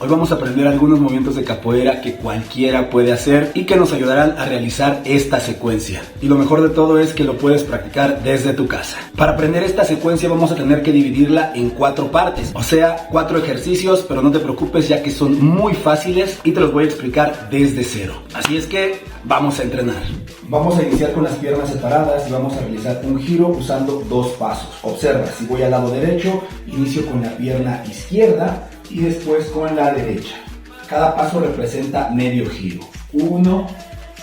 Hoy vamos a aprender algunos movimientos de capoeira que cualquiera puede hacer y que nos ayudarán a realizar esta secuencia. Y lo mejor de todo es que lo puedes practicar desde tu casa. Para aprender esta secuencia vamos a tener que dividirla en 4 partes, o sea, 4 ejercicios, pero no te preocupes ya que son muy fáciles y te los voy a explicar desde cero. Así es que vamos a entrenar. Vamos a iniciar con las piernas separadas y vamos a realizar un giro usando 2 pasos. Observa, si voy al lado derecho, inicio con la pierna izquierda y después con la derecha. Cada paso representa medio giro. 1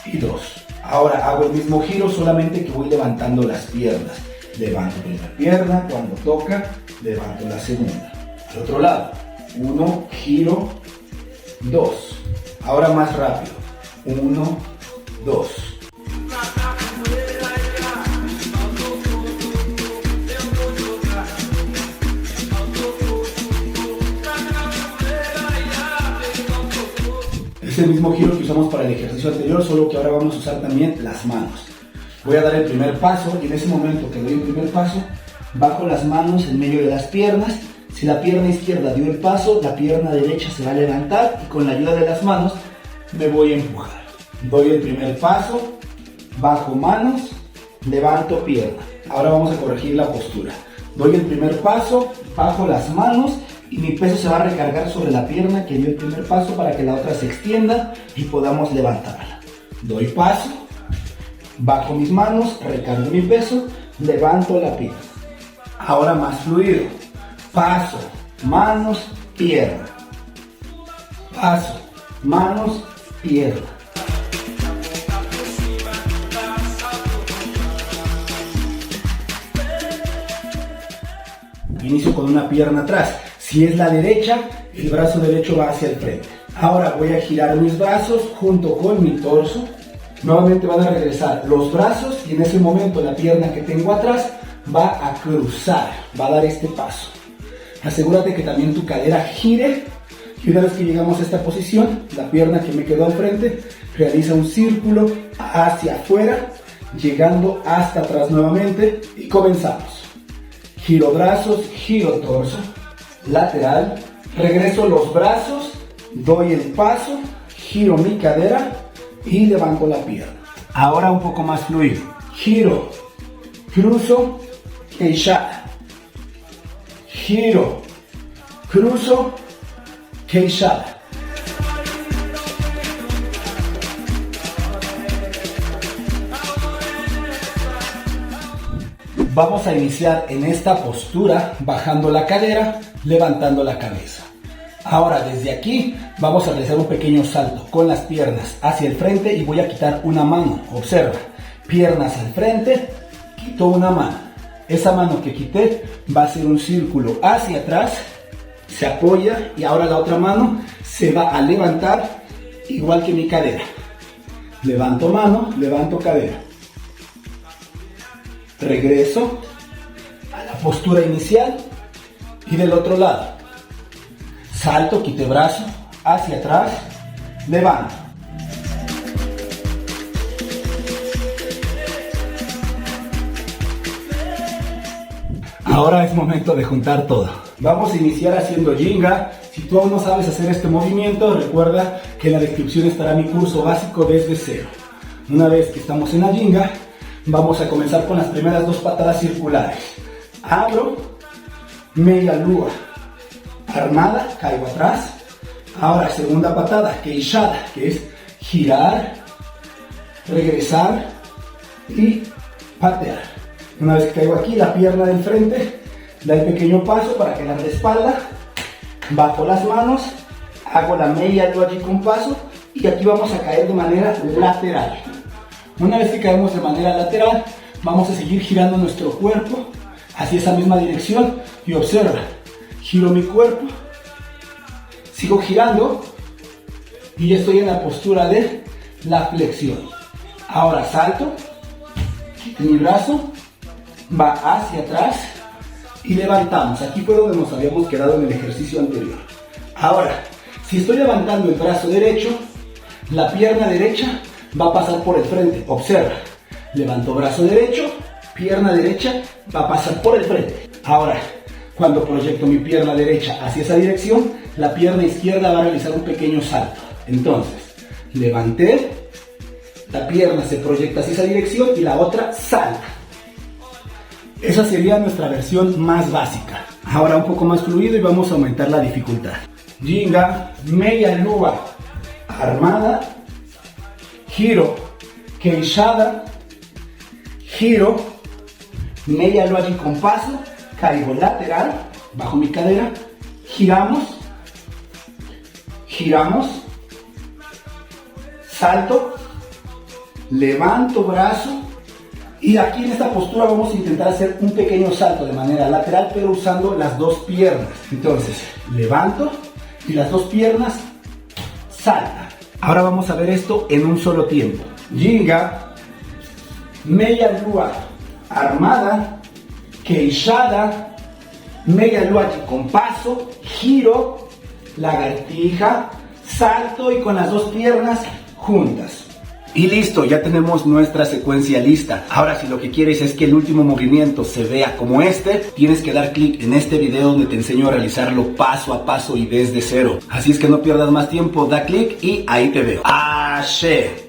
y 2. Ahora hago el mismo giro, solamente que voy levantando las piernas. Levanto primera pierna, cuando toca, levanto la segunda. Al otro lado. 1, giro, 2. Ahora más rápido. 1, 2. Es el mismo giro que usamos para el ejercicio anterior, solo que ahora vamos a usar también las manos. Voy a dar el primer paso y en ese momento que doy el primer paso, bajo las manos en medio de las piernas. Si la pierna izquierda dio el paso, la pierna derecha se va a levantar y con la ayuda de las manos me voy a empujar. Doy el primer paso, bajo manos, levanto pierna. Ahora vamos a corregir la postura. Doy el primer paso, bajo las manos y mi peso se va a recargar sobre la pierna que dio el primer paso para que la otra se extienda y podamos levantarla. Doy paso, bajo mis manos, recargo mi peso, levanto la pierna. Ahora más fluido. Paso, manos, pierna. Paso, manos, pierna. Inicio con una pierna atrás. Si es la derecha, el brazo derecho va hacia el frente. Ahora voy a girar mis brazos junto con mi torso. Nuevamente van a regresar los brazos y en ese momento la pierna que tengo atrás va a cruzar, va a dar este paso. Asegúrate que también tu cadera gire y una vez que llegamos a esta posición, la pierna que me quedó al frente realiza un círculo hacia afuera, llegando hasta atrás nuevamente y comenzamos. Giro brazos, giro torso, lateral, regreso los brazos, doy el paso, giro mi cadera y levanto la pierna. Ahora un poco más fluido. Giro, cruzo, queixada. Giro, cruzo, queixada. Vamos a iniciar en esta postura, bajando la cadera, levantando la cabeza. Ahora desde aquí vamos a realizar un pequeño salto con las piernas hacia el frente y voy a quitar una mano. Observa, piernas al frente, quito una mano. Esa mano que quité va a hacer un círculo hacia atrás, se apoya y ahora la otra mano se va a levantar igual que mi cadera. Levanto mano, levanto cadera. Regreso a la postura inicial y del otro lado. Salto, quité brazo, hacia atrás, levanto. Ahora es momento de juntar todo. Vamos a iniciar haciendo Ginga. Si tú aún no sabes hacer este movimiento, recuerda que en la descripción estará mi curso básico desde cero. Una vez que estamos en la Ginga, vamos a comenzar con las primeras 2 patadas circulares. Abro, media lua, armada, caigo atrás. Ahora segunda patada, queixada, que es girar, regresar y patear. Una vez que caigo aquí, la pierna del frente, da el pequeño paso para quedar de espalda, bajo las manos, hago la media lua allí con paso y aquí vamos a caer de manera lateral. Una vez que caemos de manera lateral, vamos a seguir girando nuestro cuerpo hacia esa misma dirección y observa, giro mi cuerpo, sigo girando y ya estoy en la postura de la flexión. Ahora salto, quito mi brazo, va hacia atrás y levantamos. Aquí fue donde nos habíamos quedado en el ejercicio anterior. Ahora, si estoy levantando el brazo derecho, la pierna derecha va a pasar por el frente. Observa, levanto brazo derecho, pierna derecha va a pasar por el frente. Ahora, cuando proyecto mi pierna derecha hacia esa dirección, la pierna izquierda va a realizar un pequeño salto. Entonces, levanté, la pierna se proyecta hacia esa dirección y la otra salta. Esa sería nuestra versión más básica. Ahora un poco más fluido y vamos a aumentar la dificultad. Ginga, meia lua armada, giro, queixada, giro, meia lua de compasso, caigo lateral, bajo mi cadera, giramos, giramos, salto, levanto brazo y aquí en esta postura vamos a intentar hacer un pequeño salto de manera lateral pero usando las dos piernas. Entonces, levanto y las dos piernas saltan. Ahora vamos a ver esto en un solo tiempo. Ginga, meia lua armada, queixada, meia lua de compasso, giro, lagartija, salto y con las dos piernas juntas. Y listo, ya tenemos nuestra secuencia lista. Ahora, si lo que quieres es que el último movimiento se vea como este, tienes que dar clic en este video donde te enseño a realizarlo paso a paso y desde cero. Así es que no pierdas más tiempo, da clic y ahí te veo. ¡Axé!